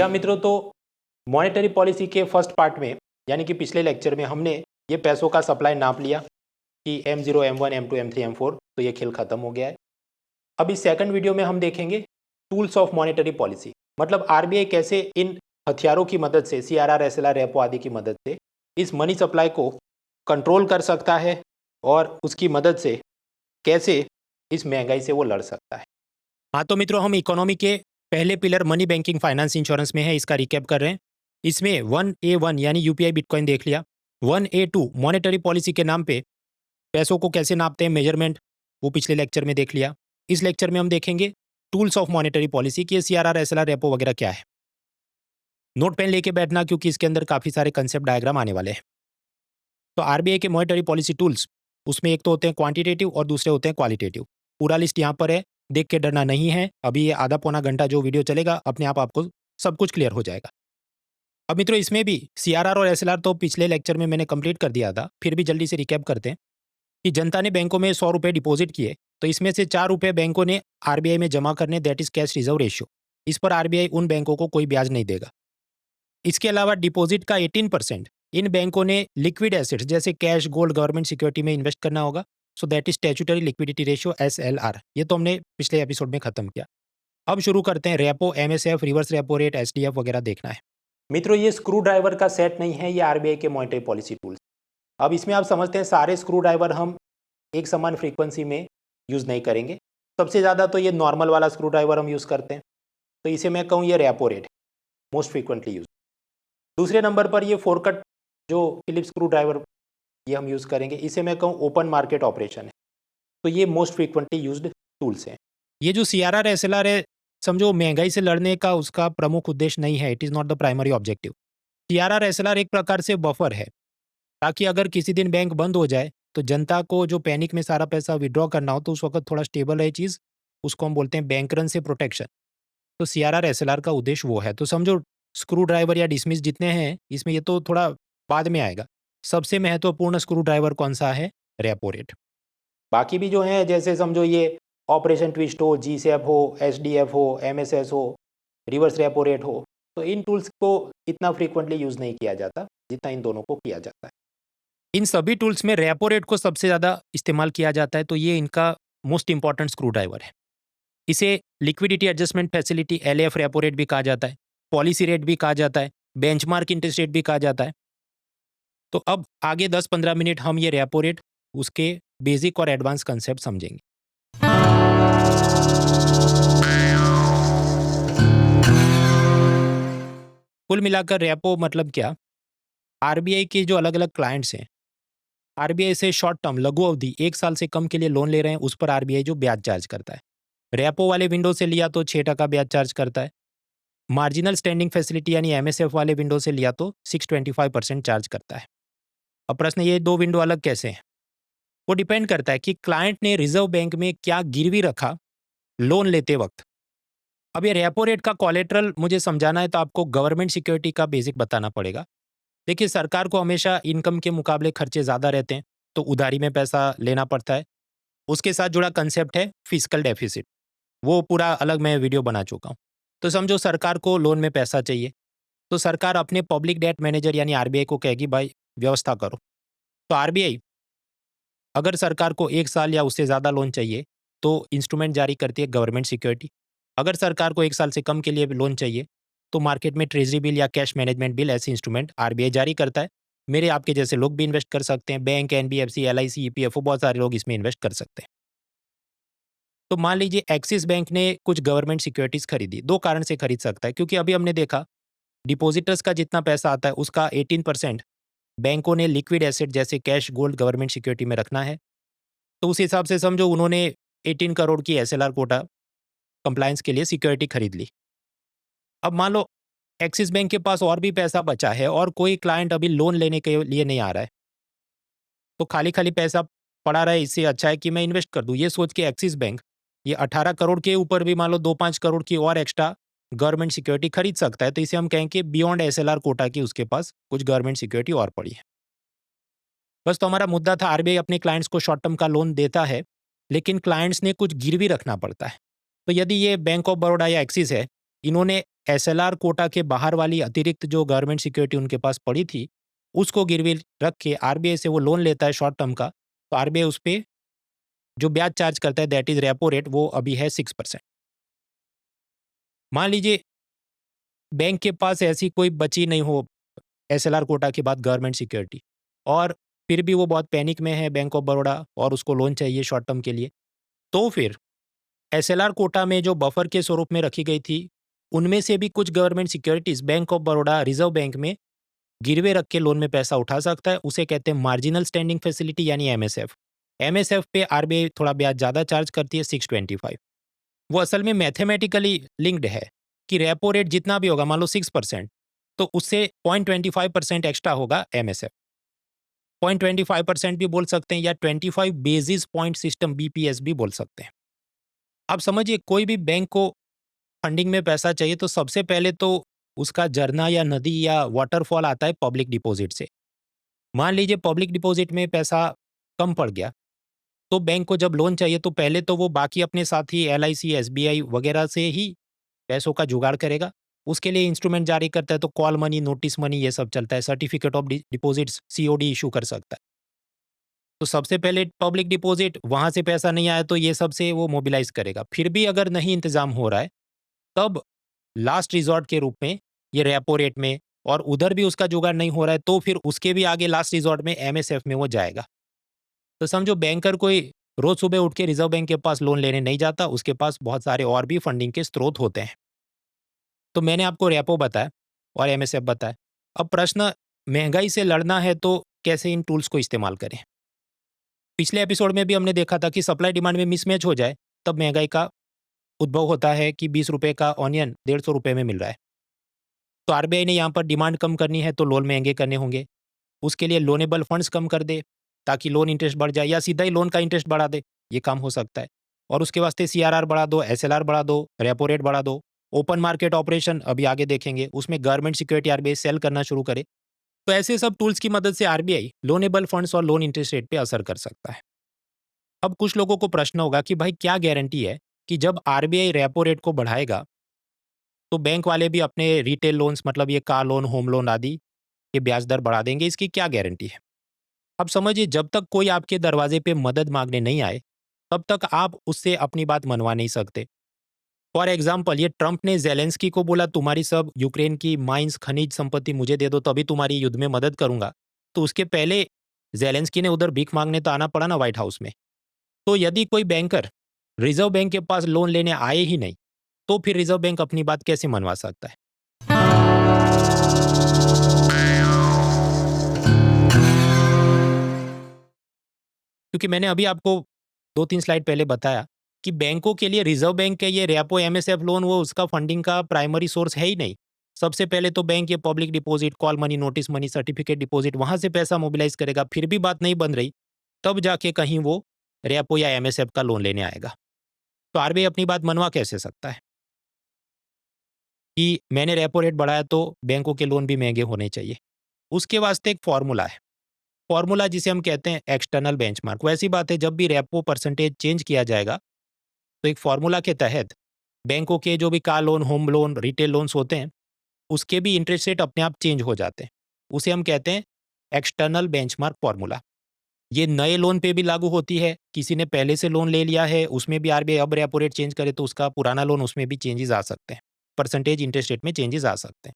नमस्कार मित्रों। तो मॉनेटरी पॉलिसी के फर्स्ट पार्ट में यानी कि पिछले लेक्चर में हमने ये पैसों का सप्लाई नाप लिया कि M0, M1, M2, M3, M4, तो ये खेल खत्म हो गया है। अब इस सेकंड वीडियो में हम देखेंगे टूल्स ऑफ मॉनेटरी पॉलिसी, मतलब आरबीआई कैसे इन हथियारों की मदद से, CRR, SLR, रेपो आदि की मदद से इस मनी सप्लाई को कंट्रोल कर सकता है और उसकी मदद से कैसे इस महंगाई से वो लड़ सकता है। हाँ, तो मित्रों हम इकोनॉमी के पहले pillar money banking finance insurance में है, इसका रिकैप कर रहे हैं। इसमें 1A1 यानी यूपीआई बिटकॉइन देख लिया। 1A2 मॉनेटरी पॉलिसी के नाम पे पैसों को कैसे नापते हैं, मेजरमेंट, वो पिछले लेक्चर में देख लिया। इस लेक्चर में हम देखेंगे टूल्स ऑफ मॉनेटरी पॉलिसी की CRR, SLR, रेपो वगैरह क्या है। नोट पेन लेके बैठना क्योंकि इसके अंदर काफ़ी सारे कंसेप्ट डायग्राम आने वाले हैं। तो आरबीआई के मॉनेटरी पॉलिसी टूल्स, उसमें एक तो होते हैं क्वांटिटेटिव और दूसरे होते हैं क्वालिटेटिव। पूरा लिस्ट यहाँ पर है, देख के डरना नहीं है। अभी ये आधा पौना घंटा जो वीडियो चलेगा अपने आप आपको सब कुछ क्लियर हो जाएगा। अब मित्रों इसमें भी CRR और SLR तो पिछले लेक्चर में मैंने कंप्लीट कर दिया था, फिर भी जल्दी से रिकैप करते हैं कि जनता ने बैंकों में 100 रुपये डिपॉजिट किए, तो इसमें से 4 रुपये बैंकों ने आरबीआई में जमा करने, that is cash reserve ratio. इस पर आरबीआई उन बैंकों को कोई ब्याज नहीं देगा। इसके अलावा डिपॉजिट का 18% इन बैंकों ने लिक्विड एसेट्स जैसे कैश, गोल्ड, गवर्नमेंट सिक्योरिटी में इन्वेस्ट करना होगा। So that is statutory liquidity ratio SLR। ये तो हमने पिछले एपिसोड में खत्म किया। अब शुरू करते हैं repo, MSF, reverse repo rate, SDF वगैरह देखना है। मित्रों ये स्क्रू ड्राइवर का सेट नहीं है, ये आरबीआई के मॉनेटरी पॉलिसी टूल्स। अब इसमें आप समझते हैं सारे स्क्रू ड्राइवर हम एक समान फ्रीक्वेंसी में यूज़ नहीं करेंगे। सबसे ज़्यादा तो ये नॉर्मल वाला स्क्रू ड्राइवर हम यूज़ करते हैं, तो इसे मैं कहूँ ये repo rate most frequently use. दूसरे नंबर पर ये फोरकट जो फिलिप्स स्क्रू ड्राइवर ये हम यूज़ करेंगे, इसे मैं कहूँ ओपन मार्केट ऑपरेशन है, तो ये मोस्ट फ्रीक्वेंटली यूज्ड टूल्स हैं। ये जो CRR, SLR है, समझो महंगाई से लड़ने का उसका प्रमुख उद्देश्य नहीं है, it is not the primary objective. CRR, SLR एक प्रकार से बफर है, ताकि अगर किसी दिन बैंक बंद हो जाए तो जनता को जो पैनिक में सारा पैसा विड्रॉ करना हो तो उस वक्त थोड़ा स्टेबल रहे चीज़, उसको हम बोलते हैं बैंक रन से प्रोटेक्शन। तो CRR, SLR का उद्देश्य वो है। तो समझो स्क्रू ड्राइवर या डिसमिस जितने हैं इसमें ये तो थोड़ा बाद में आएगा। सबसे महत्वपूर्ण स्क्रू ड्राइवर कौन सा है? Repo rate. बाकी भी जो हैं जैसे समझो ये ऑपरेशन ट्विस्ट हो, GSEP हो, SDF हो, MSS हो, रिवर्स रेपो रेट हो, तो इन टूल्स को इतना फ्रीक्वेंटली यूज़ नहीं किया जाता जितना इन दोनों को किया जाता है। इन सभी टूल्स में रेपो रेट को सबसे ज़्यादा इस्तेमाल किया जाता है, तो ये इनका मोस्ट इंपॉर्टेंट स्क्रू ड्राइवर है। इसे liquidity adjustment facility LAF repo rate भी कहा जाता है, पॉलिसी रेट भी कहा जाता है, बेंचमार्क इंटरेस्ट रेट भी कहा जाता है। तो अब आगे 10-15 मिनट हम ये रेपो रेट, उसके बेसिक और एडवांस कंसेप्ट समझेंगे। कुल मिलाकर रेपो मतलब क्या? आरबीआई के जो अलग अलग क्लाइंट्स हैं, आरबीआई से शॉर्ट टर्म, लघु अवधि 1 साल से कम के लिए लोन ले रहे हैं, उस पर आरबीआई जो ब्याज चार्ज करता है। रेपो वाले विंडो से लिया तो 6% ब्याज चार्ज करता है। मार्जिनल स्टैंडिंग फैसिलिटी यानी MSF वाले विंडो से लिया तो 625% चार्ज करता है। अब प्रश्न ये दो विंडो अलग कैसे हैं? वो डिपेंड करता है कि क्लाइंट ने रिजर्व बैंक में क्या गिरवी रखा लोन लेते वक्त। अब ये रेपो रेट का कोलेटरल मुझे समझाना है तो आपको गवर्नमेंट सिक्योरिटी का बेसिक बताना पड़ेगा। देखिए सरकार को हमेशा इनकम के मुकाबले खर्चे ज़्यादा रहते हैं, तो उधारी में पैसा लेना पड़ता है। उसके साथ जुड़ा कंसेप्ट है फिस्कल डेफिसिट, वो पूरा अलग मैं वीडियो बना चुका हूँ। तो समझो सरकार को लोन में पैसा चाहिए, तो सरकार अपने पब्लिक डेट मैनेजर यानी आरबीआई को कहेगी भाई व्यवस्था करो। तो आरबीआई अगर सरकार को 1 साल या उससे ज़्यादा लोन चाहिए तो इंस्ट्रूमेंट जारी करती है गवर्नमेंट सिक्योरिटी। अगर सरकार को 1 साल से कम के लिए लोन चाहिए तो मार्केट में ट्रेजरी बिल या कैश मैनेजमेंट बिल, ऐसे इंस्ट्रूमेंट आरबीआई जारी करता है। मेरे आपके जैसे लोग भी इन्वेस्ट कर सकते हैं, बैंक, NBFC, LIC, EPFO, बहुत सारे लोग इसमें इन्वेस्ट कर सकते हैं। तो मान लीजिए एक्सिस बैंक ने कुछ गवर्नमेंट सिक्योरिटीज खरीदी, 2 कारण से खरीद सकता है, क्योंकि अभी हमने देखा डिपॉजिटर्स का जितना पैसा आता है उसका 18% बैंकों ने लिक्विड एसेट जैसे कैश, गोल्ड, गवर्नमेंट सिक्योरिटी में रखना है। तो उस हिसाब से समझो उन्होंने 18 करोड़ की SLR कोटा कंप्लायंस के लिए सिक्योरिटी खरीद ली। अब मान लो एक्सिस बैंक के पास और भी पैसा बचा है और कोई क्लाइंट अभी लोन लेने के लिए नहीं आ रहा है, तो खाली खाली पैसा पड़ा रहा है, इससे अच्छा है कि मैं इन्वेस्ट कर दूं। ये सोच के एक्सिस बैंक ये 18 करोड़ के ऊपर भी मान लो 2-5 करोड़ की और एक्स्ट्रा गवर्नमेंट सिक्योरिटी खरीद सकता है। तो इसे हम कहें कि बियॉन्ड SLR कोटा की उसके पास कुछ गवर्नमेंट सिक्योरिटी और पड़ी है। बस तो हमारा मुद्दा था आरबीआई अपने क्लाइंट्स को शॉर्ट टर्म का लोन देता है, लेकिन क्लाइंट्स ने कुछ गिरवी रखना पड़ता है। तो यदि ये बैंक ऑफ बड़ौदा या एक्सिस है इन्होंने एसएलआर कोटा के बाहर वाली अतिरिक्त जो गवर्नमेंट सिक्योरिटी उनके पास पड़ी थी, उसको गिरवी रख के आरबीआई से वो लोन लेता है शॉर्ट टर्म का, तो आरबीआई उस पे जो ब्याज चार्ज करता है दैट इज रेपो रेट, वो अभी है 6%। मान लीजिए बैंक के पास ऐसी कोई बची नहीं हो एसएलआर कोटा के बाद गवर्नमेंट सिक्योरिटी, और फिर भी वो बहुत पैनिक में है बैंक ऑफ बड़ौदा और उसको लोन चाहिए शॉर्ट टर्म के लिए, तो फिर एसएलआर कोटा में जो बफर के स्वरूप में रखी गई थी, उनमें से भी कुछ government securities bank of Baroda reserve bank में गिरवे रख के लोन में पैसा उठा सकता है। उसे कहते हैं मार्जिनल स्टैंडिंग फैसिलिटी यानी एमएसएफ। एमएसएफ पे आरबीआई थोड़ा ब्याज ज़्यादा चार्ज करती है 625। वो असल में मैथमेटिकली लिंक्ड है कि रेपो रेट जितना भी होगा, मान लो 6%, तो उससे 0.25% एक्स्ट्रा होगा एमएसएफ। 0.25% भी बोल सकते हैं या 25 बेसिस पॉइंट सिस्टम बीपीएस भी बोल सकते हैं। अब समझिए कोई भी बैंक को फंडिंग में पैसा चाहिए तो सबसे पहले तो उसका झरना या नदी या वाटरफॉल आता है पब्लिक डिपॉजिट से। मान लीजिए पब्लिक डिपॉजिट में पैसा कम पड़ गया, तो बैंक को जब लोन चाहिए तो पहले तो वो बाकी अपने साथी एलआईसी, एसबीआई वगैरह से ही पैसों का जुगाड़ करेगा। उसके लिए इंस्ट्रूमेंट जारी करता है, तो कॉल मनी, नोटिस मनी ये सब चलता है, certificate of deposits COD issue कर सकता है। तो सबसे पहले पब्लिक डिपॉजिट, वहां से पैसा नहीं आया तो ये सब से वो मोबिलाइज करेगा। फिर भी अगर नहीं इंतजाम हो रहा है, तब लास्ट रिजॉर्ट के रूप में ये रेपो रेट में, और उधर भी उसका जुगाड़ नहीं हो रहा है तो फिर उसके भी आगे लास्ट रिजॉर्ट में एमएसएफ में वो जाएगा। तो समझो बैंकर कोई रोज सुबह उठ के रिजर्व बैंक के पास लोन लेने नहीं जाता, उसके पास बहुत सारे और भी फंडिंग के स्रोत होते हैं। तो मैंने आपको रेपो बताया और एमएसएफ बताया। अब प्रश्न, महंगाई से लड़ना है तो कैसे इन टूल्स को इस्तेमाल करें। पिछले एपिसोड में भी हमने देखा था कि सप्लाई डिमांड में मिसमैच हो जाए तब महंगाई का उद्भव होता है कि 20 रुपए का ऑनियन 150 रुपए में मिल रहा है। तो आरबीआई ने यहाँ पर डिमांड कम करनी है तो लोन महंगे करने होंगे। उसके लिए लोनेबल फंड्स कम कर दे ताकि लोन इंटरेस्ट बढ़ जाए, या सीधा ही लोन का इंटरेस्ट बढ़ा दे, ये काम हो सकता है। और उसके वास्ते सीआरआर बढ़ा दो, एसएलआर बढ़ा दो, रेपो रेट बढ़ा दो। ओपन मार्केट ऑपरेशन अभी आगे देखेंगे, उसमें गवर्नमेंट सिक्योरिटी आरबीआई सेल करना शुरू करे। तो ऐसे सब टूल्स की मदद से आरबीआई लोनेबल फंड्स और लोन इंटरेस्ट रेट पे असर कर सकता है। अब कुछ लोगों को प्रश्न होगा कि भाई क्या गारंटी है कि जब आरबीआई रेपो रेट को बढ़ाएगा तो बैंक वाले भी अपने रिटेल लोन्स, मतलब ये कार लोन, होम लोन आदि के ब्याज दर बढ़ा देंगे, इसकी क्या गारंटी है। अब समझिए जब तक कोई आपके दरवाजे पे मदद मांगने नहीं आए, तब तक आप उससे अपनी बात मनवा नहीं सकते। फॉर एग्जाम्पल, ये ट्रंप ने जेलेंस्की को बोला तुम्हारी सब यूक्रेन की माइंस, खनिज संपत्ति मुझे दे दो तभी तुम्हारी युद्ध में मदद करूंगा। तो उसके पहले जेलेंस्की ने उधर भीख मांगने तो आना पड़ा ना व्हाइट हाउस में। तो यदि कोई बैंकर रिजर्व बैंक के पास लोन लेने आए ही नहीं, तो फिर रिजर्व बैंक अपनी बात कैसे मनवा सकता है। क्योंकि मैंने अभी आपको 2-3 स्लाइड पहले बताया कि बैंकों के लिए रिजर्व बैंक के ये रेपो, एमएसएफ लोन, वो उसका फंडिंग का प्राइमरी सोर्स है ही नहीं। सबसे पहले तो बैंक ये public deposit, call money, notice money, certificate deposit, वहां से पैसा मोबिलाइज करेगा। फिर भी बात नहीं बन रही, तब जाके कहीं वो रेपो या एमएसएफ का लोन लेने आएगा। तो आरबीआई अपनी बात मनवा कैसे सकता है कि मैंने रेपो रेट बढ़ाया तो बैंकों के लोन भी महंगे होने चाहिए। उसके वास्ते एक फॉर्मूला है, फॉर्मूला जिसे हम कहते हैं एक्सटर्नल बेंचमार्क। वैसी बात है, जब भी रेपो परसेंटेज चेंज किया जाएगा तो एक फॉर्मूला के तहत बैंकों के जो भी car loan, home loan, retail loans होते हैं, उसके भी इंटरेस्ट रेट अपने आप चेंज हो जाते हैं। उसे हम कहते हैं एक्सटर्नल बेंचमार्क फॉर्मूला। ये नए लोन पे भी लागू होती है। किसी ने पहले से लोन ले लिया है, उसमें भी आरबीआई अब रेपो रेट चेंज करे तो उसका पुराना लोन, उसमें भी चेंजेस आ सकते हैं, परसेंटेज इंटरेस्ट रेट में चेंजेस आ सकते हैं।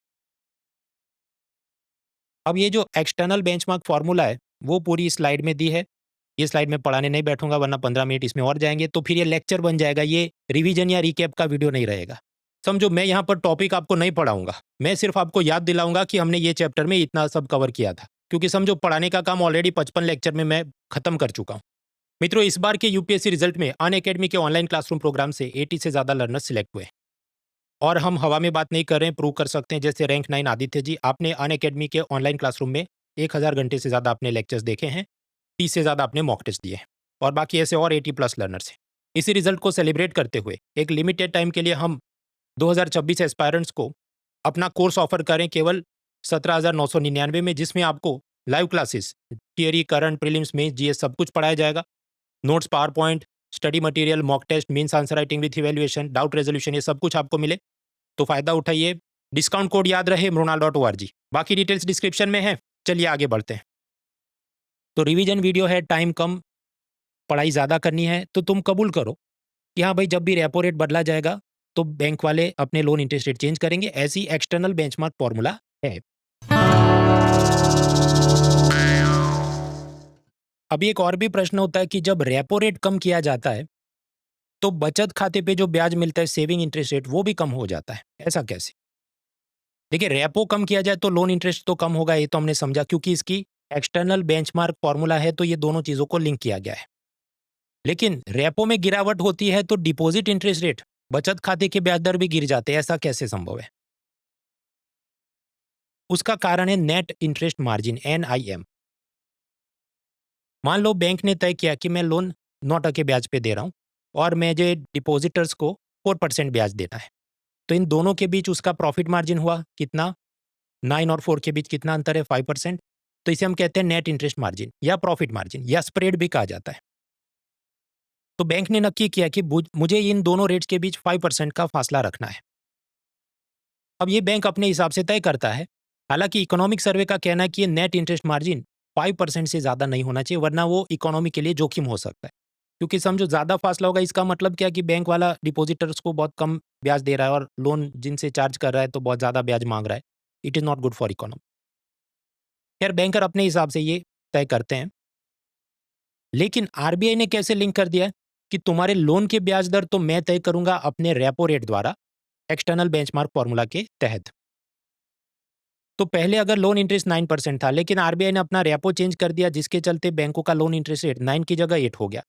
अब ये जो एक्सटर्नल बेंचमार्क फॉर्मूला है वो पूरी स्लाइड में दी है। ये स्लाइड में पढ़ाने नहीं बैठूंगा वरना 15 मिनट इसमें और जाएंगे, तो फिर ये लेक्चर बन जाएगा, ये रिवीजन या रिकैप का वीडियो नहीं रहेगा। समझो मैं यहाँ पर टॉपिक आपको नहीं पढ़ाऊंगा, मैं सिर्फ आपको याद दिलाऊंगा कि हमने ये चैप्टर में इतना सब कवर किया था, क्योंकि समझो पढ़ाने का काम ऑलरेडी 55 लेक्चर में मैं खत्म कर चुका हूँ। मित्रों, इस बार के यूपीएससी रिजल्ट में अनअकैडमी के ऑनलाइन क्लासरूम प्रोग्राम से 80 से ज्यादा लर्नर्स सिलेक्ट हुए। और हम हवा में बात नहीं कर रहे हैं, प्रूव कर सकते हैं। जैसे रैंक 9 आदित्य जी, आपने अनअकैडमी के ऑनलाइन क्लासरूम में 1000 घंटे से ज़्यादा आपने लेक्चर्स देखे हैं, 30 से ज़्यादा आपने मॉक टेस्ट दिए हैं, और बाकी ऐसे और 80+ लर्नर्स हैं। इसी रिजल्ट को सेलिब्रेट करते हुए एक लिमिटेड टाइम के लिए हम 2026 एस्पायरेंट्स को अपना कोर्स ऑफर करें केवल 17,999 में, जिसमें आपको live classes, theory, current, prelims, mains, GS सब कुछ पढ़ाया जाएगा। Notes, power point, study material, mock test, means answer writing with evaluation, doubt resolution, ये सब कुछ आपको मिले। तो फ़ायदा उठाइए। डिस्काउंट कोड याद रहे mrunal.org। बाकी डिटेल्स डिस्क्रिप्शन में है। चलिए आगे बढ़ते हैं। तो रिवीजन वीडियो है, टाइम कम, पढ़ाई ज़्यादा करनी है, तो तुम कबूल करो कि हाँ भाई, जब भी रेपो रेट बदला जाएगा तो बैंक वाले अपने लोन इंटरेस्ट रेट चेंज करेंगे। ऐसी एक्सटर्नल बेंचमार्क फॉर्मूला है। अभी एक और भी प्रश्न होता है कि जब रेपो रेट कम किया जाता है तो बचत खाते पे जो ब्याज मिलता है, सेविंग इंटरेस्ट रेट, वो भी कम हो जाता है। ऐसा कैसे? देखिए, रेपो कम किया जाए तो लोन इंटरेस्ट तो कम होगा, ये तो हमने समझा, क्योंकि इसकी एक्सटर्नल बेंचमार्क फॉर्मूला है, तो ये दोनों चीजों को लिंक किया गया है। लेकिन रेपो में गिरावट होती है तो डिपॉजिट इंटरेस्ट रेट, बचत खाते के ब्याज दर भी गिर जाते हैं। ऐसा कैसे संभव है? उसका कारण है नेट इंटरेस्ट मार्जिन, NIM। मान लो बैंक ने तय किया कि मैं लोन 9% ब्याज पे दे रहा हूँ और मुझे डिपॉजिटर्स को 4% ब्याज देना है। तो इन दोनों के बीच उसका प्रॉफिट मार्जिन हुआ कितना? 9 और 4 के बीच कितना अंतर है? 5%। तो इसे हम कहते हैं नेट इंटरेस्ट मार्जिन या प्रॉफिट मार्जिन या स्प्रेड भी कहा जाता है। तो बैंक ने नक्की किया कि मुझे इन दोनों रेट्स के बीच 5% का फासला रखना है। अब ये बैंक अपने हिसाब से तय करता है। हालांकि इकोनॉमिक सर्वे का कहना है कि ये नेट इंटरेस्ट मार्जिन 5% से ज़्यादा नहीं होना चाहिए, वरना वो इकोनॉमी के लिए जोखिम हो सकता है। क्योंकि समझो, ज़्यादा फासला होगा, इसका मतलब क्या कि बैंक वाला डिपॉजिटर्स को बहुत कम ब्याज दे रहा है और लोन जिनसे चार्ज कर रहा है तो बहुत ज़्यादा ब्याज मांग रहा है। It is not good for economy. खैर, बैंकर अपने हिसाब से ये तय करते हैं। लेकिन आरबीआई ने कैसे लिंक कर दिया है कि तुम्हारे लोन के ब्याज दर तो मैं तय करूंगा अपने रेपो रेट द्वारा, एक्सटर्नल बेंचमार्क फॉर्मूला के तहत। तो पहले अगर लोन इंटरेस्ट 9% था, लेकिन आरबीआई ने अपना रेपो चेंज कर दिया, जिसके चलते बैंकों का लोन इंटरेस्ट रेट 9 की जगह 8 हो गया।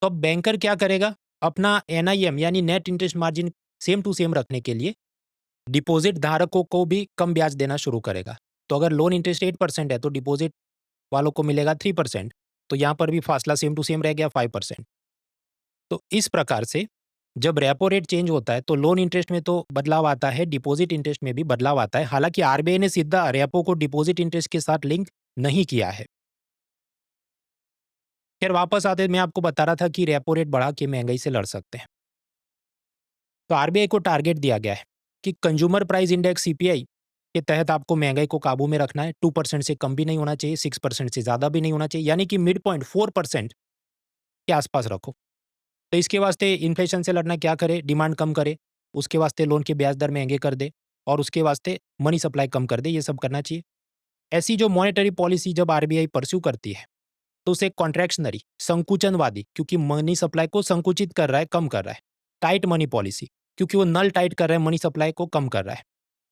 तो अब बैंकर क्या करेगा? अपना NIM यानी net interest margin same to same रखने के लिए डिपॉजिट धारकों को भी कम ब्याज देना शुरू करेगा। तो अगर लोन इंटरेस्ट 8% है तो डिपॉजिट वालों को मिलेगा 3%। तो यहाँ पर भी फासला सेम टू सेम रह गया, 5%। तो इस प्रकार से जब रेपो रेट चेंज होता है तो लोन इंटरेस्ट में तो बदलाव आता है, डिपॉजिट इंटरेस्ट में भी बदलाव आता है। हालांकि आरबीआई ने सीधा रेपो को डिपॉजिट इंटरेस्ट के साथ लिंक नहीं किया है। फिर वापस आते, मैं आपको बता रहा था कि रेपो रेट बढ़ा के महंगाई से लड़ सकते हैं। तो आरबीआई को टारगेट दिया गया है कि कंज्यूमर प्राइस इंडेक्स CPI के तहत आपको महंगाई को काबू में रखना है। 2% से कम भी नहीं होना चाहिए, 6% से ज़्यादा भी नहीं होना चाहिए, यानी कि मिड पॉइंट 4% के आसपास रखो। तो इसके वास्ते इन्फ्लेशन से लड़ना क्या करे? डिमांड कम करे, उसके वास्ते लोन के ब्याज दर महंगे कर दे और उसके वास्ते मनी सप्लाई कम कर दे। ये सब करना चाहिए। ऐसी जो मॉनेटरी पॉलिसी जब आरबीआई परस्यू करती है तो उसे कॉन्ट्रैक्शनरी, संकुचनवादी, क्योंकि मनी सप्लाई को संकुचित कर रहा है, कम कर रहा है। टाइट मनी पॉलिसी, क्योंकि वो नल टाइट कर रहा है, मनी सप्लाई को कम कर रहा है।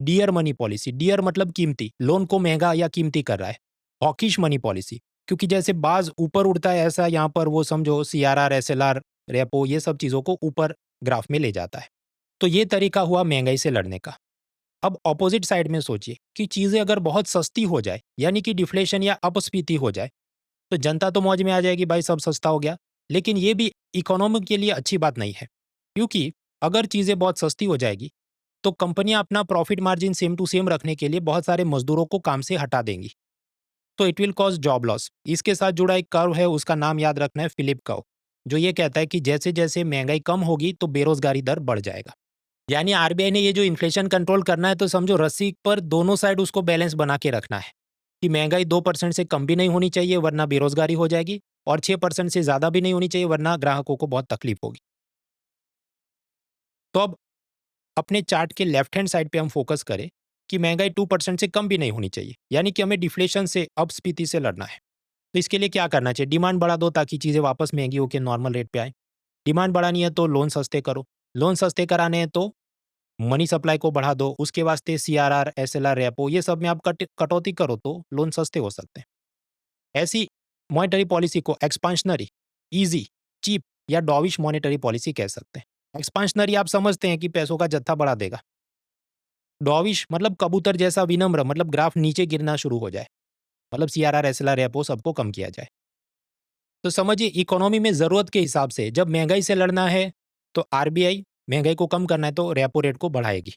डियर मनी पॉलिसी, डियर मतलब कीमती, लोन को महंगा या कीमती कर रहा है। हॉकिश मनी पॉलिसी, क्योंकि जैसे बाज ऊपर उड़ता है, ऐसा यहाँ पर वो समझो CRR, SLR, रेपो, ये सब चीज़ों को ऊपर ग्राफ में ले जाता है। तो ये तरीका हुआ महंगाई से लड़ने का। अब ऑपोजिट साइड में सोचिए कि चीज़ें अगर बहुत सस्ती हो जाए, यानी कि डिफ्लेशन या अपस्फीति हो जाए, तो जनता तो मौज में आ जाएगी, भाई सब सस्ता हो गया। लेकिन ये भी इकोनॉमी के लिए अच्छी बात नहीं है, क्योंकि अगर चीज़ें बहुत सस्ती हो जाएगी तो कंपनियां अपना profit margin same to same रखने के लिए बहुत सारे मजदूरों को काम से हटा देंगी। तो it will cause job loss. इसके साथ जुड़ा एक कर्व है, उसका नाम याद रखना है, फिलिप कर्व, जो ये कहता है कि जैसे जैसे महंगाई कम होगी तो बेरोजगारी दर बढ़ जाएगा। यानी आरबीआई ने ये जो इन्फ्लेशन कंट्रोल करना है, तो समझो रस्सी पर दोनों साइड उसको बैलेंस बना के रखना है कि महंगाई 2% से कम भी नहीं होनी चाहिए, वरना बेरोजगारी हो जाएगी, और 6% से ज़्यादा भी नहीं होनी चाहिए, वरना ग्राहकों को बहुत तकलीफ होगी। तो अब अपने चार्ट के लेफ्ट हैंड साइड पे हम फोकस करें कि महंगाई 2% से कम भी नहीं होनी चाहिए, यानी कि हमें डिफ्लेशन से, अपस्फीति से लड़ना है। तो इसके लिए क्या करना चाहिए? डिमांड बढ़ा दो ताकि चीज़ें वापस महंगी होकर नॉर्मल रेट पे आए। डिमांड बढ़ानी है तो लोन सस्ते करो, लोन सस्ते कराने हैं तो मनी सप्लाई को बढ़ा दो, उसके वास्ते CRR, SLR, रेपो, ये सब में आप कटौती करो तो लोन सस्ते हो सकते हैं। ऐसी मॉनेटरी पॉलिसी को एक्सपांशनरी, इजी, चीप या डॉविश मॉनेटरी पॉलिसी कह सकते हैं। एक्सपांशनरी आप समझते हैं कि पैसों का जत्था बढ़ा देगा। डॉविश मतलब कबूतर जैसा विनम्र, मतलब ग्राफ नीचे गिरना शुरू हो जाए, मतलब CRR, SLR, रेपो सबको कम किया जाए। तो समझिए, इकोनॉमी में ज़रूरत के हिसाब से जब महंगाई से लड़ना है तो आरबीआई, महंगाई को कम करना है तो रेपो रेट को बढ़ाएगी,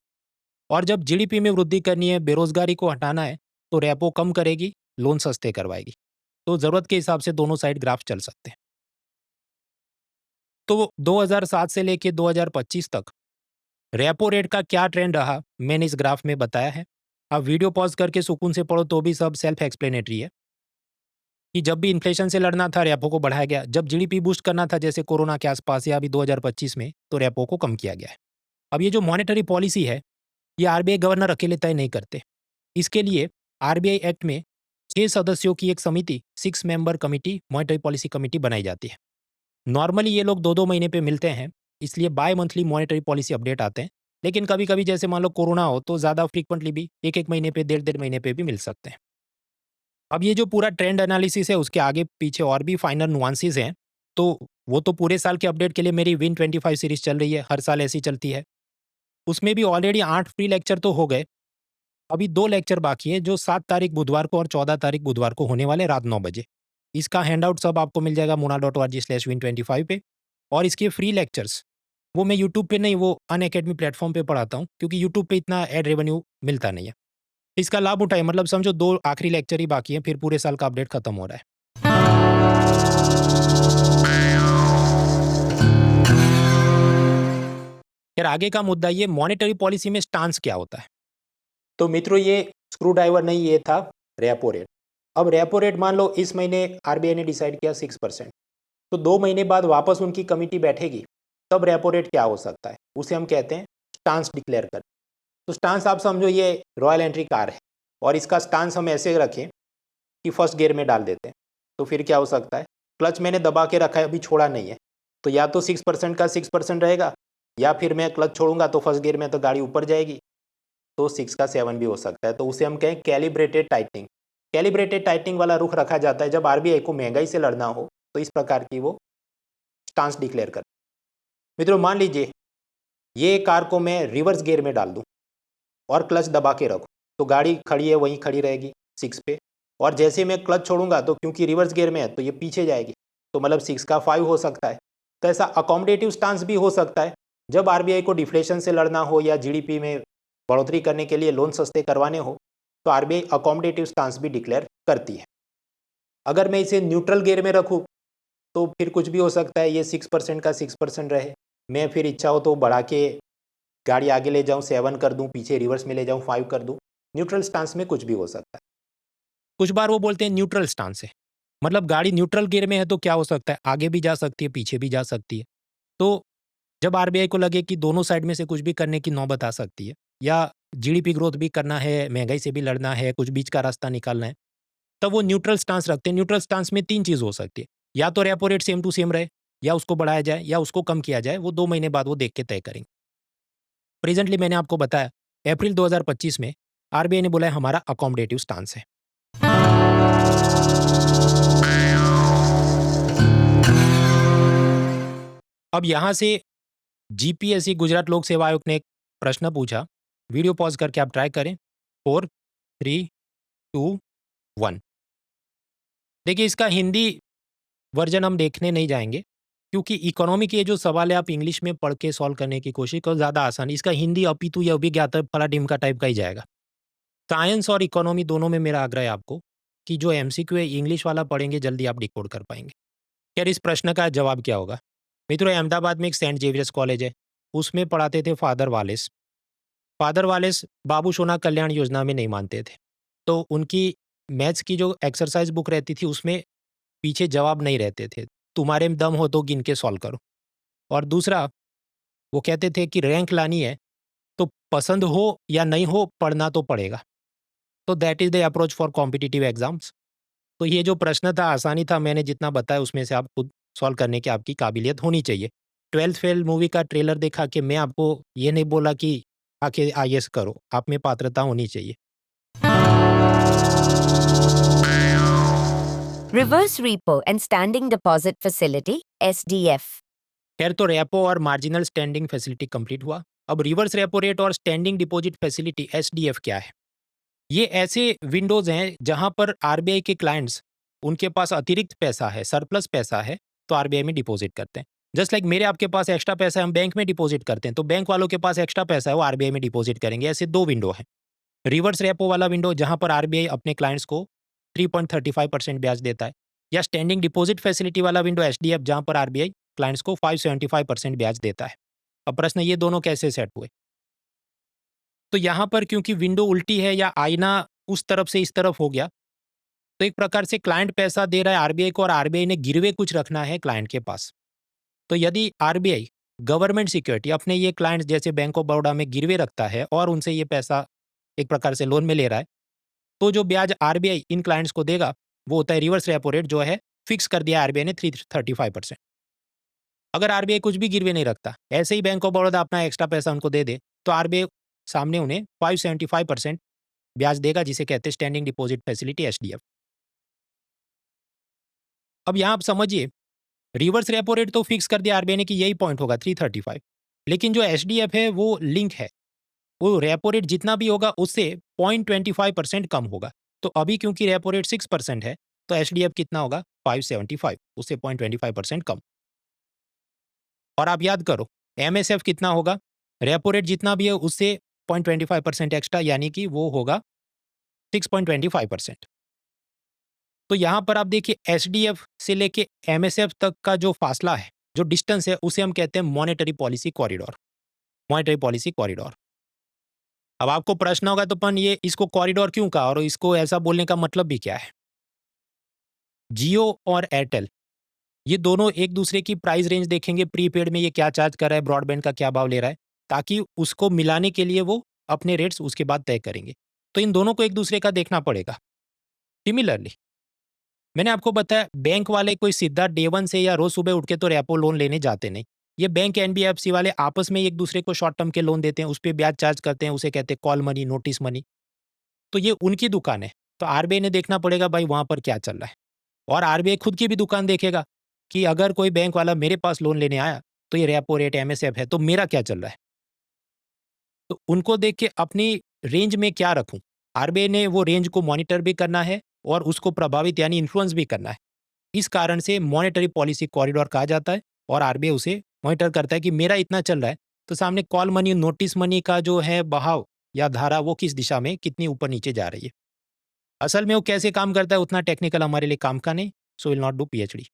और जब जीडीपी में वृद्धि करनी है, बेरोजगारी को हटाना है, तो रेपो कम करेगी, लोन सस्ते करवाएगी। तो ज़रूरत के हिसाब से दोनों साइड ग्राफ चल सकते हैं। तो 2007 से लेके 2025 तक रेपो रेट का क्या ट्रेंड रहा मैंने इस ग्राफ में बताया है। आप वीडियो पॉज करके सुकून से पढ़ो तो भी सब सेल्फ एक्सप्लेनेटरी है कि जब भी इन्फ्लेशन से लड़ना था रेपो को बढ़ाया गया, जब जीडीपी बूस्ट करना था जैसे कोरोना के आसपास या अभी 2025 में, तो रेपो को कम किया गया है। अब ये जो मॉनेटरी पॉलिसी है ये आरबीआई गवर्नर अकेले तय नहीं करते। इसके लिए आरबीआई एक्ट में 6 सदस्यों की एक समिति 6 member committee monetary policy committee बनाई जाती है। नॉर्मली ये लोग 2-2 महीने पे मिलते हैं, इसलिए bimonthly monetary policy update आते हैं। लेकिन कभी-कभी जैसे मान लो कोरोना हो तो ज़्यादा फ्रीक्वेंटली भी 1-1 महीने पे, डेढ़-डेढ़ महीने पे भी मिल सकते हैं। अब ये जो पूरा ट्रेंड एनालिसिस है उसके आगे पीछे और भी फाइनल नुआंसेस हैं, तो वो तो पूरे साल के अपडेट के लिए मेरी विन 25 सीरीज़ चल रही है, हर साल ऐसी चलती है। उसमें भी ऑलरेडी 8 फ्री लेक्चर तो हो गए। अभी 2 लेक्चर बाकी हैं जो 7 तारीख बुधवार को और 14 तारीख बुधवार को होने वाले रात 9 बजे। इसका हैंडआउट सब आपको मिल जाएगा mona.org/win25 पे। और इसके फ्री लेक्चर्स वो मैं यूट्यूब पे नहीं, वो अनअकैडमी प्लेटफ़ॉर्म पे पढ़ाता हूँ क्योंकि यूट्यूब पे इतना एड रेवेन्यू मिलता नहीं है। इसका लाभ उठाइए, मतलब समझो 2 आखिरी लेक्चर ही बाकी हैं, फिर पूरे साल का अपडेट खत्म हो रहा है। फिर आगे का मुद्दा ये मॉनेटरी पॉलिसी में स्टांस क्या होता है? तो मित्रों ये स्क्रू ड्राइवर नहीं, ये था रेपो रेट। अब रेपो रेट मान लो इस महीने आरबीआई ने डिसाइड किया 6%, तो 2 महीने बाद वापस उनकी कमिटी बैठेगी, तब रेपो रेट क्या हो सकता है, उसे हम कहते हैं स्टांस डिक्लेयर कर। तो स्टांस आप समझो ये रॉयल एंट्री कार है और इसका स्टांस हम ऐसे रखें कि फर्स्ट गियर में डाल देते हैं, तो फिर क्या हो सकता है, क्लच मैंने दबा के रखा है, अभी छोड़ा नहीं है, तो या तो 6% का 6% रहेगा, या फिर मैं क्लच छोड़ूंगा तो फर्स्ट गियर में तो गाड़ी ऊपर जाएगी, तो 6 का 7 भी हो सकता है। तो उसे हम कहें कैलिब्रेटेड टाइटनिंग। कैलिब्रेटेड टाइटनिंग वाला रुख रखा जाता है जब आरबीआई को महंगाई से लड़ना हो, तो इस प्रकार की वो स्टांस डिक्लेयर कर। मित्रों मान लीजिए ये कार को मैं रिवर्स गियर में डाल दूं और क्लच दबा के रखूं, तो गाड़ी खड़ी है वहीं खड़ी रहेगी 6 पे, और जैसे मैं क्लच छोड़ूंगा तो क्योंकि रिवर्स गियर में है तो ये पीछे जाएगी, तो मतलब 6 का 5 हो सकता है। तो ऐसा अकोमोडेटिव स्टांस भी हो सकता है जब आरबीआई को डिफ्लेशन से लड़ना हो या जीडीपी में बढ़ोतरी करने के लिए लोन सस्ते करवाने हो, तो आरबीआई अकोमोडेटिव स्टांस भी डिक्लेयर करती है। अगर मैं इसे न्यूट्रल गियर में रखूँ तो फिर कुछ भी हो सकता है, ये 6% का 6% रहे, मैं फिर इच्छा हो तो बढ़ा के गाड़ी आगे ले जाऊँ 7 कर दूँ, पीछे रिवर्स में ले जाऊँ 5 कर दूँ। न्यूट्रल स्टांस में कुछ भी हो सकता है। कुछ बार वो बोलते हैं न्यूट्रल स्टांस है, मतलब गाड़ी न्यूट्रल गियर में है तो क्या हो सकता है, आगे भी जा सकती है, पीछे भी जा सकती है। तो जब आरबीआई को लगे कि दोनों साइड में से कुछ भी करने की नौबत आ सकती है, या जीडीपी ग्रोथ भी करना है, महंगाई से भी लड़ना है, कुछ बीच का रास्ता निकालना है, तब वो न्यूट्रल स्टांस रखते हैं। न्यूट्रल स्टांस में 3 चीज़ हो सकती है, या तो repo rate same to same रहे, या उसको बढ़ाया जाए, या उसको कम किया जाए, वो 2 महीने बाद वो देख के तय करेंगे। प्रेजेंटली मैंने आपको बताया अप्रैल 2025 में आरबीआई ने बोला है हमारा अकोमोडेटिव स्टांस है। अब यहाँ से जीपीएससी गुजरात लोक सेवा आयोग ने एक प्रश्न पूछा, वीडियो पॉज करके आप ट्राई करें। 4, 3, 2, 1। देखिए इसका हिंदी वर्जन हम देखने नहीं जाएंगे क्योंकि इकोनॉमी के जो सवाल है आप इंग्लिश में पढ़ के सॉल्व करने की कोशिश करो, ज़्यादा आसान। इसका हिंदी अपितु या अभिज्ञात फला ढिमका टाइप का ही जाएगा। साइंस और इकोनॉमी दोनों में मेरा आग्रह है आपको कि जो एमसीक्यू है इंग्लिश वाला पढ़ेंगे जल्दी आप डिकोड कर पाएंगे। यार इस प्रश्न का जवाब क्या होगा? मित्रों अहमदाबाद में एक सेंट जेवियर्स कॉलेज है, उसमें पढ़ाते थे फादर वालेस। फादर वालेस बाबू सोना कल्याण योजना में नहीं मानते थे, तो उनकी मैथ्स की जो एक्सरसाइज बुक रहती थी उसमें पीछे जवाब नहीं रहते थे, तुम्हारे में दम हो तो गिन के सॉल्व करो। और दूसरा वो कहते थे कि रैंक लानी है तो पसंद हो या नहीं हो पढ़ना तो पड़ेगा। तो that is the approach for competitive exams. तो ये जो प्रश्न था आसानी था, मैंने जितना बताया उसमें से आप खुद सॉल्व करने की आपकी काबिलियत होनी चाहिए। 12th फेल मूवी का ट्रेलर देखा के मैं आपको ये नहीं बोला कि आके आईएएस करो, आप में पात्रता होनी चाहिए। Reverse Repo and Standing Deposit Facility SDF। खैर तो रेपो और मार्जिनल स्टैंडिंग फैसिलिटी कंप्लीट हुआ। अब रिवर्स रेपो रेट और स्टैंडिंग डिपॉजिट फैसिलिटी एसडीएफ क्या है? ये ऐसे विंडोज हैं जहां पर आरबीआई के क्लाइंट्स, उनके पास अतिरिक्त पैसा है, सरप्लस पैसा है, तो आरबीआई में डिपॉजिट करते हैं। जस्ट लाइक मेरे आपके पास एक्स्ट्रा पैसा है, हम बैंक में डिपॉजिट करते हैं, तो बैंक वालों के पास एक्स्ट्रा पैसा है वो आरबीआई में डिपॉजिट करेंगे। ऐसे 2 विंडो हैं। रिवर्स रेपो वाला विंडो जहां पर आरबीआई अपने क्लाइंट्स को 3.35% ब्याज देता है, या स्टैंडिंग डिपॉजिट फैसिलिटी वाला विंडो एसडीएफ जहां पर आरबीआई क्लाइंट्स को 5.75% ब्याज देता है। अब प्रश्न ये दोनों कैसे सेट हुए? तो यहाँ पर क्योंकि विंडो उल्टी है या आईना उस तरफ से इस तरफ हो गया, तो एक प्रकार से क्लाइंट पैसा दे रहा है आरबीआई को और आरबीआई ने गिरवे कुछ रखना है क्लाइंट के पास। तो यदि आरबीआई गवर्नमेंट सिक्योरिटी अपने ये क्लाइंट्स जैसे बैंक ऑफ बड़ौदा में गिरवे रखता है और उनसे ये पैसा एक प्रकार से लोन में ले रहा है, तो जो ब्याज आरबीआई इन क्लाइंट्स को देगा वो होता है रिवर्स रेपो रेट, जो है फिक्स कर दिया आरबीआई ने 335%। अगर आरबीआई कुछ भी गिरवे नहीं रखता, ऐसे ही बैंक ऑफ बड़ौदा अपना एक्स्ट्रा पैसा उनको दे दे, तो आरबीआई सामने उन्हें 575% ब्याज देगा, जिसे कहते हैं स्टैंडिंग डिपॉजिट फैसिलिटी एसडीएफ। अब यहाँ आप समझिए, रिवर्स रेपो रेट तो फिक्स कर दिया आरबीआई ने कि यही पॉइंट होगा 335, लेकिन जो एसडीएफ है वो लिंक है, वो रेपो रेट जितना भी होगा उससे 0.25% कम होगा। तो अभी क्योंकि रेपो रेट 6% है, तो एसडीएफ कितना होगा 575, उससे 0.25% कम। और आप याद करो एमएसएफ कितना होगा, रेपो रेट जितना भी है उससे 0.25% एक्स्ट्रा, यानी कि वो होगा 6.25%। तो यहाँ पर आप देखिए एसडीएफ से लेके एमएसएफ तक का जो फासला है, जो डिस्टेंस है, उसे हम कहते हैं monetary policy corridor. Monetary policy corridor. अब आपको प्रश्न होगा तो पन ये इसको कॉरिडोर क्यों कहा और इसको ऐसा बोलने का मतलब भी क्या है? जियो और एयरटेल ये दोनों एक दूसरे की प्राइस रेंज देखेंगे, प्रीपेड में ये क्या चार्ज कर रहा है, ब्रॉडबैंड का क्या भाव ले रहा है, ताकि उसको मिलाने के लिए वो अपने रेट्स उसके बाद तय करेंगे। तो इन दोनों को एक दूसरे का देखना पड़ेगा। सिमिलरली मैंने आपको बताया बैंक वाले कोई सीधा डे वन से या रोज सुबह उठ के तो रेपो लोन लेने जाते नहीं। ये बैंक एनबीएफसी वाले आपस में एक दूसरे को शॉर्ट टर्म के लोन देते हैं, उस पर ब्याज चार्ज करते हैं, उसे कहते हैं कॉल मनी, नोटिस मनी। तो ये उनकी दुकान है, तो आरबीआई ने देखना पड़ेगा भाई वहाँ पर क्या चल रहा है। और आरबीआई खुद की भी दुकान देखेगा कि अगर कोई बैंक वाला मेरे पास लोन लेने आया तो ये रेपो रेट एमएसएफ है, तो मेरा क्या चल रहा है। तो उनको देख के अपनी रेंज में क्या रखूं, आरबीआई ने वो रेंज को मॉनिटर भी करना है और उसको प्रभावित यानी इन्फ्लुएंस भी करना है। इस कारण से मॉनेटरी पॉलिसी कॉरिडोर कहा जाता है और आरबीआई उसे मॉनिटर करता है कि मेरा इतना चल रहा है, तो सामने कॉल मनी, नोटिस मनी का जो है बहाव या धारा वो किस दिशा में कितनी ऊपर नीचे जा रही है। असल में वो कैसे काम करता है उतना टेक्निकल हमारे लिए काम का नहीं, so will not do PhD.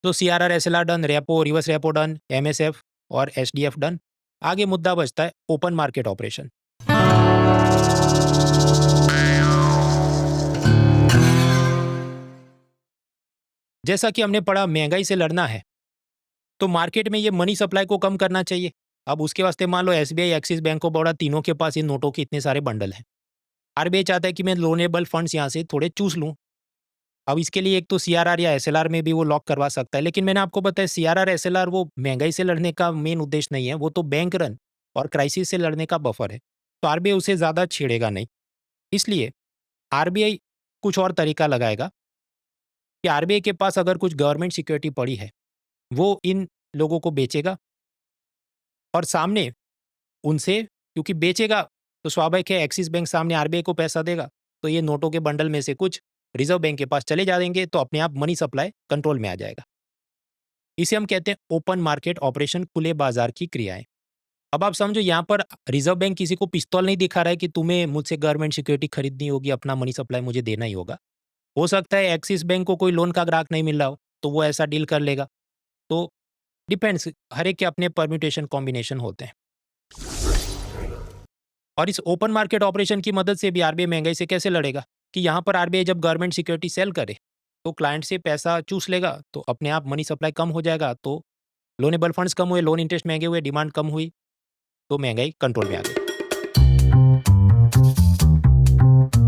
तो CRR SLR done, repo reverse repo done, MSF और एसडीएफ डन। आगे मुद्दा बचता है ओपन मार्केट ऑपरेशन। जैसा कि हमने पढ़ा महंगाई से लड़ना है, तो मार्केट में ये मनी सप्लाई को कम करना चाहिए। अब उसके वास्ते मान लो SBI, Axis Bank of Baroda तीनों के पास इन नोटों के इतने सारे बंडल हैं। आरबीआई चाहता है कि मैं लोनेबल फंड्स यहाँ से थोड़े चूस लूँ। अब इसके लिए एक तो सीआरआर या एसएलआर में भी वो लॉक करवा सकता है, लेकिन मैंने आपको बताया सीआरआर एसएलआर वो महंगाई से लड़ने का मेन उद्देश्य नहीं है, वो तो बैंक रन और क्राइसिस से लड़ने का बफर है। तो आरबीआई उसे ज़्यादा छेड़ेगा नहीं। इसलिए आरबीआई कुछ और तरीका लगाएगा कि आरबीआई के पास अगर कुछ गवर्नमेंट सिक्योरिटी पड़ी है, वो इन लोगों को बेचेगा और सामने उनसे, क्योंकि बेचेगा तो स्वाभाविक है एक्सिस बैंक सामने आरबीआई को पैसा देगा, तो ये नोटों के बंडल में से कुछ रिजर्व बैंक के पास चले जाएंगे, तो अपने आप मनी सप्लाई कंट्रोल में आ जाएगा। इसे हम कहते हैं ओपन मार्केट ऑपरेशन, खुले बाजार की क्रियाएं। अब आप समझो यहाँ पर रिजर्व बैंक किसी को पिस्तौल नहीं दिखा रहा है कि तुम्हें मुझसे गवर्नमेंट सिक्योरिटी खरीदनी होगी, अपना मनी सप्लाई मुझे देना ही होगा। हो सकता है एक्सिस बैंक को कोई लोन का ग्राहक नहीं मिल रहा हो, तो वो ऐसा डील कर लेगा। तो डिपेंड्स, हर एक के अपने परम्यूटेशन कॉम्बिनेशन होते हैं। और इस ओपन मार्केट ऑपरेशन की मदद से भी आरबीआई महंगाई से कैसे लड़ेगा कि यहाँ पर आरबीआई जब गवर्नमेंट सिक्योरिटी सेल करे तो क्लाइंट से पैसा चूस लेगा, तो अपने आप मनी सप्लाई कम हो जाएगा, तो लोनेबल फंड्स कम हुए, लोन इंटरेस्ट महंगे हुए, डिमांड कम हुई, तो महंगाई कंट्रोल में आ गई।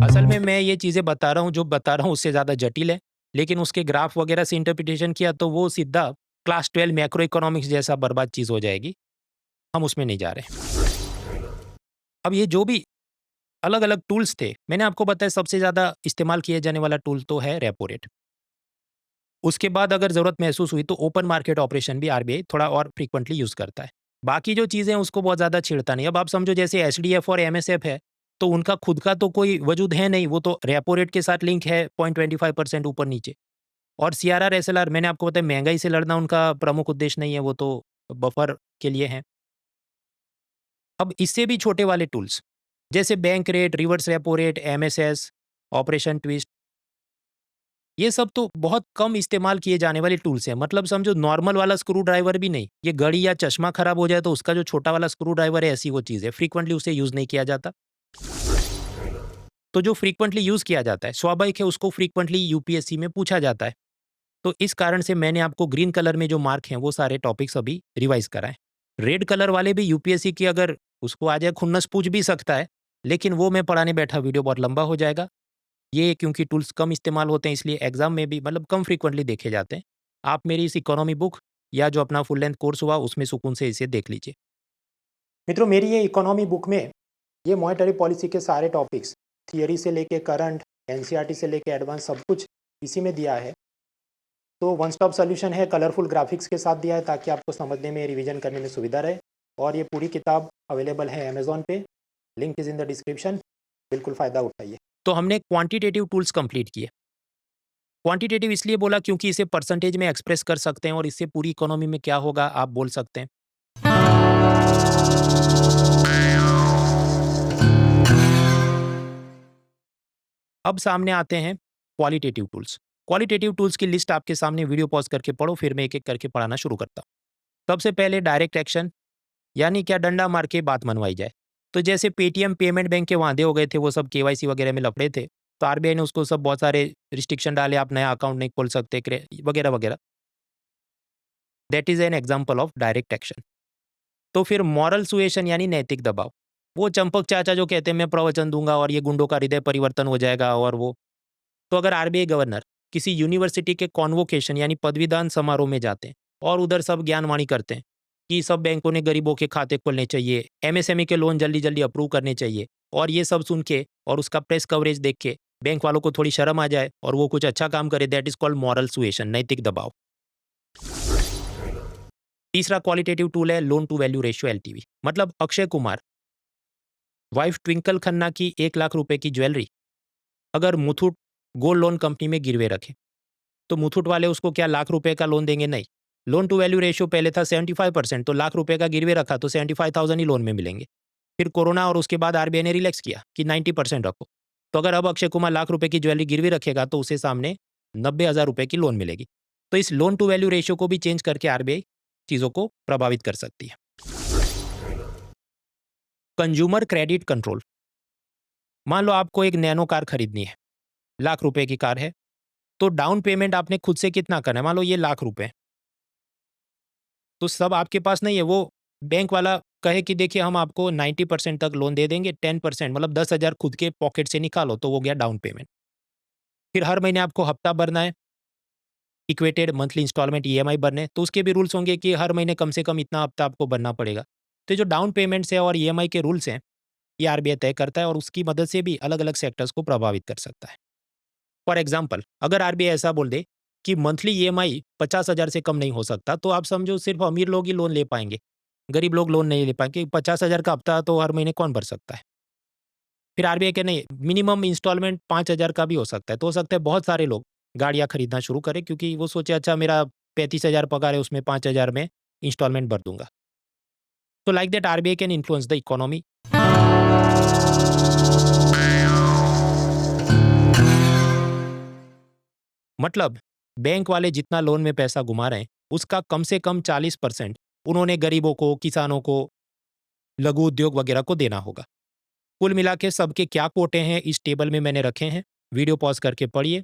असल में मैं ये चीज़ें बता रहा हूँ, जो बता रहा हूँ उससे ज़्यादा जटिल है, लेकिन उसके ग्राफ वगैरह से इंटरप्रिटेशन किया तो वो सीधा क्लास 12 मैक्रो इकोनॉमिक्स जैसा बर्बाद चीज़ हो जाएगी। हम उसमें नहीं जा रहे। अब ये जो भी अलग अलग टूल्स थे, मैंने आपको बताया सबसे ज़्यादा इस्तेमाल किया जाने वाला टूल तो है रेपो रेट। उसके बाद अगर ज़रूरत महसूस हुई तो ओपन मार्केट ऑपरेशन भी आरबीआई थोड़ा और फ्रीक्वेंटली यूज़ करता है। बाकी जो चीज़ें हैं उसको बहुत ज़्यादा छेड़ता नहीं। अब आप समझो जैसे एसडीएफ और एमएसएफ है, तो उनका खुद का तो कोई वजूद है नहीं, वो तो रेपो रेट के साथ लिंक है 0.25% ऊपर नीचे। और सीआरआर एसएलआर मैंने आपको बताया महंगाई से लड़ना उनका प्रमुख उद्देश्य नहीं है, वो तो बफर के लिए है। अब इससे भी छोटे वाले टूल्स जैसे bank rate, reverse repo rate, MSS, operation twist, ये सब तो बहुत कम इस्तेमाल किए जाने वाले टूल्स हैं। मतलब समझो नॉर्मल वाला स्क्रू ड्राइवर भी नहीं, ये घड़ी या चश्मा खराब हो जाए तो उसका जो छोटा वाला स्क्रू ड्राइवर है, ऐसी वो चीज़ है, फ्रीक्वेंटली उसे यूज़ नहीं किया जाता। तो जो फ्रीक्वेंटली यूज़ किया जाता है, स्वाभाविक है उसको फ्रीक्वेंटली यूपीएससी में पूछा जाता है। तो इस कारण से मैंने आपको ग्रीन कलर में जो मार्क हैं वो सारे टॉपिक्स अभी रिवाइज कराएँ। रेड कलर वाले भी यूपीएससी की अगर उसको आ जाए खुन्नस पूछ भी सकता है, लेकिन वो मैं पढ़ाने बैठा वीडियो बहुत लंबा हो जाएगा। ये क्योंकि टूल्स कम इस्तेमाल होते हैं इसलिए एग्ज़ाम में भी मतलब कम फ्रीक्वेंटली देखे जाते हैं। आप मेरी इस इकोनॉमी बुक या जो अपना फुल लेंथ कोर्स हुआ उसमें सुकून से इसे देख लीजिए। मित्रों, मेरी ये इकोनॉमी बुक में ये मॉनेटरी पॉलिसी के सारे टॉपिक्स थियरी से लेके करंट, एनसीईआरटी से लेके एडवांस सब कुछ इसी में दिया है। तो वन स्टॉप सॉल्यूशन है, कलरफुल ग्राफिक्स के साथ दिया है ताकि आपको समझने में, रिवीजन करने में सुविधा रहे। और ये पूरी किताब अवेलेबल है अमेज़न पे, link is in the description. बिल्कुल फ़ायदा उठाइए। तो हमने क्वांटिटेटिव टूल्स कंप्लीट किए। क्वांटिटेटिव इसलिए बोला क्योंकि इसे परसेंटेज में एक्सप्रेस कर सकते हैं और इससे पूरी इकोनॉमी में क्या होगा आप बोल सकते हैं। अब सामने आते हैं क्वालिटेटिव टूल्स। क्वालिटेटिव टूल्स की लिस्ट आपके सामने, वीडियो पॉज करके पढ़ो, फिर मैं एक-एक करके पढ़ाना शुरू करता हूँ। सबसे पहले डायरेक्ट एक्शन, यानी क्या डंडा मार के बात मनवाई जाए। तो जैसे पेटीएम पेमेंट बैंक के वादे हो गए थे, वो सब केवाईसी वगैरह में लफड़े थे, तो आरबीआई ने उसको सब बहुत सारे रिस्ट्रिक्शन डाले, आप नया अकाउंट नहीं खोल सकते वगैरह वगैरह। That is an example of direct action. तो फिर मॉरल सुएशन यानी नैतिक दबाव, वो चंपक चाचा जो कहते हैं मैं प्रवचन दूंगा और ये गुंडों का हृदय परिवर्तन हो जाएगा और वो। तो अगर आरबीआई गवर्नर किसी यूनिवर्सिटी के कॉन्वोकेशन यानी पदवीदान समारोह में जाते हैं और उधर सब ज्ञानवाणी करते हैं कि सब बैंकों ने गरीबों के खाते खोलने चाहिए, एमएसएमई के लोन जल्दी जल्दी अप्रूव करने चाहिए, और ये सब सुन के और उसका प्रेस कवरेज देख के बैंक वालों को थोड़ी शर्म आ जाए और वो कुछ अच्छा काम करे, that is called moral suasion, नैतिक दबाव। तीसरा क्वालिटेटिव टूल है loan to value ratio LTV. मतलब अक्षय कुमार वाइफ ट्विंकल खन्ना की 1 लाख रुपए की ज्वेलरी अगर मुथूट गोल्ड लोन कंपनी में गिरवे रखे, तो मुथूट वाले उसको क्या लाख रुपए का लोन देंगे? नहीं। लोन टू वैल्यू रेशियो पहले था 75%, तो लाख रुपए का गिरवे रखा तो 75,000 ही लोन में मिलेंगे। फिर कोरोना और उसके बाद आरबीआई ने रिलैक्स किया कि 90% रखो। तो अगर अब अक्षय कुमार लाख रुपए की ज्वेलरी गिरवी रखेगा तो उसे सामने 90,000 रुपए की लोन मिलेगी। तो इस लोन टू वैल्यू रेशियो को भी चेंज करके आरबीआई चीज़ों को प्रभावित कर सकती है। कंज्यूमर क्रेडिट कंट्रोल, मान लो आपको एक नैनो कार खरीदनी है, लाख रुपए की कार है, तो डाउन पेमेंट आपने खुद से कितना करना है? मान लो ये लाख रुपए, तो सब आपके पास नहीं है। वो बैंक वाला कहे कि देखिए हम आपको 90% तक लोन दे देंगे, 10% मतलब 10,000 खुद के पॉकेट से निकालो, तो वो गया डाउन पेमेंट। फिर हर महीने आपको हफ्ता भरना है, इक्वेटेड मंथली इंस्टॉलमेंट ईएमआई भरने, तो उसके भी रूल्स होंगे कि हर महीने कम से कम इतना हफ्ता आपको भरना पड़ेगा। तो जो डाउन पेमेंट्स है और ईएमआई के रूल्स हैं, ये आरबीआई तय करता है और उसकी मदद से भी अलग अलग सेक्टर्स को प्रभावित कर सकता है। फॉर एग्जाम्पल, अगर आरबीआई ऐसा बोल दे कि मंथली ईएमआई 50,000 से कम नहीं हो सकता, तो आप समझो सिर्फ अमीर लोग ही लोन ले पाएंगे, गरीब लोग लोन नहीं ले पाएंगे। 50,000 का हफ्ता तो हर महीने कौन भर सकता है? फिर आरबीआई के नहीं, मिनिमम इंस्टॉलमेंट 5,000 का भी हो सकता है। तो हो सकता है बहुत सारे लोग गाड़ियां खरीदना शुरू करें क्योंकि वो सोचे अच्छा मेरा 35,000 पगार है, उसमें 5,000 में इंस्टॉलमेंट भर दूंगा। तो like that RBI can influence the economy. मतलब बैंक वाले जितना लोन में पैसा घुमा रहे हैं, उसका कम से कम 40% उन्होंने गरीबों को, किसानों को, लघु उद्योग वगैरह को देना होगा। कुल मिला के सबके क्या कोटे हैं इस टेबल में मैंने रखे हैं, वीडियो पॉज करके पढ़िए।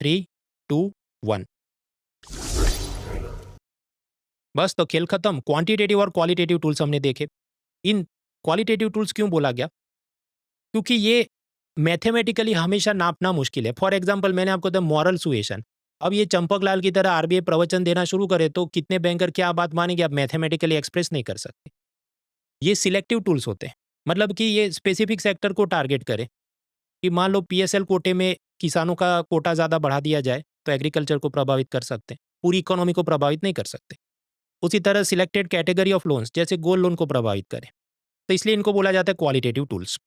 3, 2, 1। बस तो खेल खत्म। क्वांटिटेटिव और क्वालिटेटिव टूल्स हमने देखे। इन क्वालिटेटिव टूल्स क्यों बोला गया? क्योंकि ये मैथमेटिकली हमेशा नापना मुश्किल है। फॉर एग्जाम्पल मैंने आपको बताया मॉरल सुएशन। अब ये चंपक लाल की तरह आरबीआई प्रवचन देना शुरू करे तो कितने बैंकर क्या बात मानेंगे, आप मैथमेटिकली एक्सप्रेस नहीं कर सकते। ये सिलेक्टिव टूल्स होते हैं, मतलब कि ये स्पेसिफिक सेक्टर को टारगेट करें कि मान लो पीएसएल कोटे में किसानों का कोटा ज़्यादा बढ़ा दिया जाए तो एग्रीकल्चर को प्रभावित कर सकते हैं, पूरी इकोनॉमी को प्रभावित नहीं कर सकते। उसी तरह सिलेक्टेड कैटेगरी ऑफ लोन्स जैसे गोल्ड लोन को प्रभावित करें, तो इसलिए इनको बोला जाता है क्वालिटेटिव टूल्स।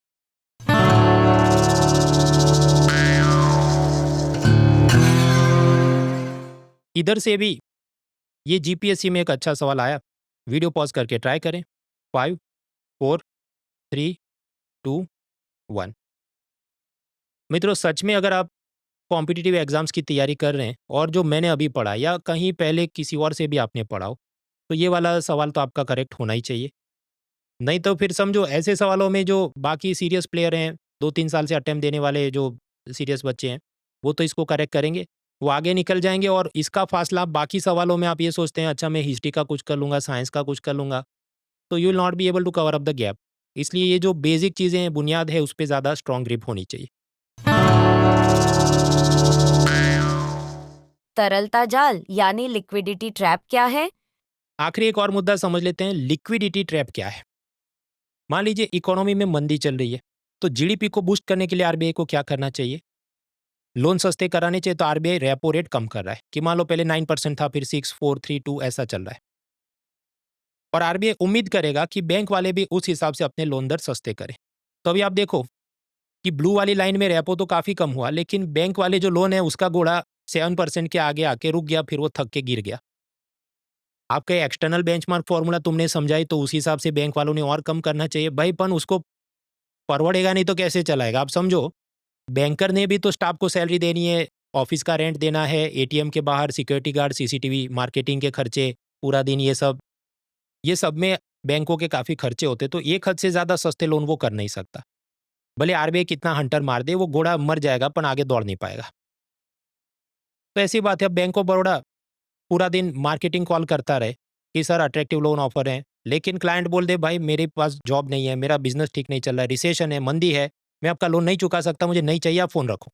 इधर से भी ये जीपीएससी में एक अच्छा सवाल आया, वीडियो पॉज करके ट्राई करें। 5, 4, 3, 2, 1। मित्रों, सच में अगर आप कॉम्पिटिटिव एग्जाम्स की तैयारी कर रहे हैं और जो मैंने अभी पढ़ा या कहीं पहले किसी और से भी आपने पढ़ा हो, तो ये वाला सवाल तो आपका करेक्ट होना ही चाहिए। नहीं तो फिर समझो ऐसे सवालों में जो बाकी सीरियस प्लेयर हैं, 2-3 साल से अटेम्प्ट देने वाले जो सीरियस बच्चे हैं, वो तो इसको करेक्ट करेंगे, वो आगे निकल जाएँगे और इसका फ़ासला बाकी सवालों में आप ये सोचते हैं अच्छा मैं हिस्ट्री का कुछ कर लूँगा, साइंस का कुछ कर लूँगा, तो you will not be able to cover up the gap. इसलिए ये जो बेसिक चीज़ें हैं, बुनियाद है, उस पे ज़्यादा स्ट्रॉन्ग ग्रिप होनी चाहिए। तरलता जाल यानी लिक्विडिटी ट्रैप क्या है? आखिरी एक और मुद्दा समझ लेते हैं, लिक्विडिटी ट्रैप क्या है? मान लीजिए इकोनॉमी में मंदी चल रही है, तो जीडीपी को बूस्ट करने के लिए आरबीआई को क्या करना चाहिए? लोन सस्ते कराने चाहिए, तो आरबीआई रेपो रेट कम कर रहा है कि मान लो पहले 9% था, फिर 6, 4, 3, 2 ऐसा चल रहा है। और आरबीआई उम्मीद करेगा कि बैंक वाले भी उस हिसाब से अपने लोन दर सस्ते करें। तो अभी आप देखो कि ब्लू वाली लाइन में रेपो तो काफ़ी कम हुआ, लेकिन बैंक वाले जो लोन है उसका घोड़ा 7% के आगे आके रुक गया, फिर वो थक के गिर गया। आपका एक्सटर्नल बेंचमार्क फॉर्मूला तुमने समझाई, तो उस हिसाब से बैंक वालों ने और कम करना चाहिए। भाई पण उसको परवड़ेगा नहीं तो कैसे चलाएगा? आप समझो, बैंकर ने भी तो स्टाफ को सैलरी देनी है, ऑफिस का रेंट देना है, एटीएम के बाहर सिक्योरिटी गार्ड, सीसीटीवी, मार्केटिंग के खर्चे, पूरा दिन ये सब में बैंकों के काफ़ी खर्चे होते, तो एक हद से ज़्यादा सस्ते लोन वो कर नहीं सकता। भले आरबीआई कितना हंटर मार दे, वो घोड़ा मर जाएगा पण आगे दौड़ नहीं पाएगा। तो ऐसी बात है, अब बैंक ऑफ बड़ौदा पूरा दिन मार्केटिंग कॉल करता रहे कि सर अट्रैक्टिव लोन ऑफर है, लेकिन क्लाइंट बोल दे भाई मेरे पास जॉब नहीं है, मेरा बिजनेस ठीक नहीं चल रहा है, रिसेशन है, मंदी है, मैं आपका लोन नहीं चुका सकता, मुझे नहीं चाहिए, आप फ़ोन रखो।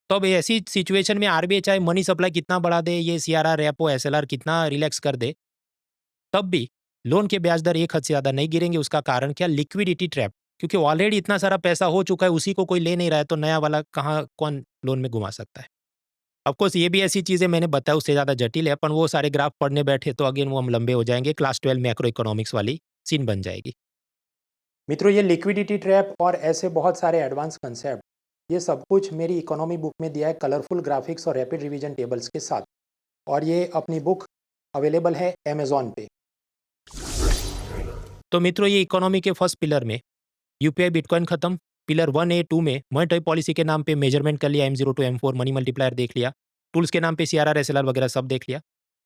तो अब ऐसी सिचुएशन में आरबीआई चाहे मनी सप्लाई कितना बढ़ा दे, ये सीआरआर, रेपो, एसएलआर कितना रिलैक्स कर दे, तब भी लोन के ब्याज दर एक हद से ज़्यादा नहीं गिरेंगे। उसका कारण क्या? Liquidity trap. क्योंकि ऑलरेडी इतना सारा पैसा हो चुका है, उसी को कोई ले नहीं रहा है, तो नया वाला कहाँ कौन लोन में घुमा सकता है? ऑफ कोर्स ये भी ऐसी चीज़ें मैंने बताया उससे ज़्यादा जटिल है, अपन वो सारे ग्राफ पढ़ने बैठे तो अगेन वो हम लंबे हो जाएँगे, क्लास 12 मैक्रो इकोनॉमिक्स वाली सीन बन जाएगी। मित्रों, ये लिक्विडिटी ट्रैप और ऐसे बहुत सारे एडवांस कंसेप्ट, ये सब कुछ मेरी इकोनॉमी बुक में दिया है कलरफुल ग्राफिक्स और रैपिड रिवीजन टेबल्स के साथ, और ये अपनी बुक अवेलेबल है अमेज़न पे। तो मित्रों, ये इकोनॉमी के फर्स्ट पिलर में यूपीआई बिटकॉइन खत्म, पिलर 1A 2 में मॉनेटरी पॉलिसी के नाम पे मेजरमेंट कर लिया, M0 to M4 money multiplier देख लिया, टूल्स के नाम पे सीआरआर, एसएलआर वगैरह सब देख लिया।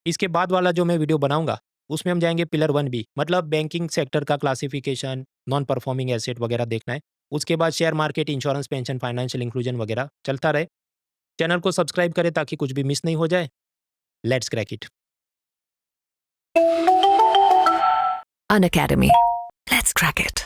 इसके बाद वाला जो मैं वीडियो बनाऊंगा उसमें हम जाएंगे पिलर 1B, मतलब बैंकिंग सेक्टर का क्लासिफिकेशन, नॉन परफॉर्मिंग एसेट वगैरह देखना है। उसके बाद share market, insurance, pension, financial inclusion वगैरह चलता रहे। चैनल को सब्सक्राइब करें ताकि कुछ भी मिस नहीं हो जाए। Let's crack it. An Academy. Let's crack it.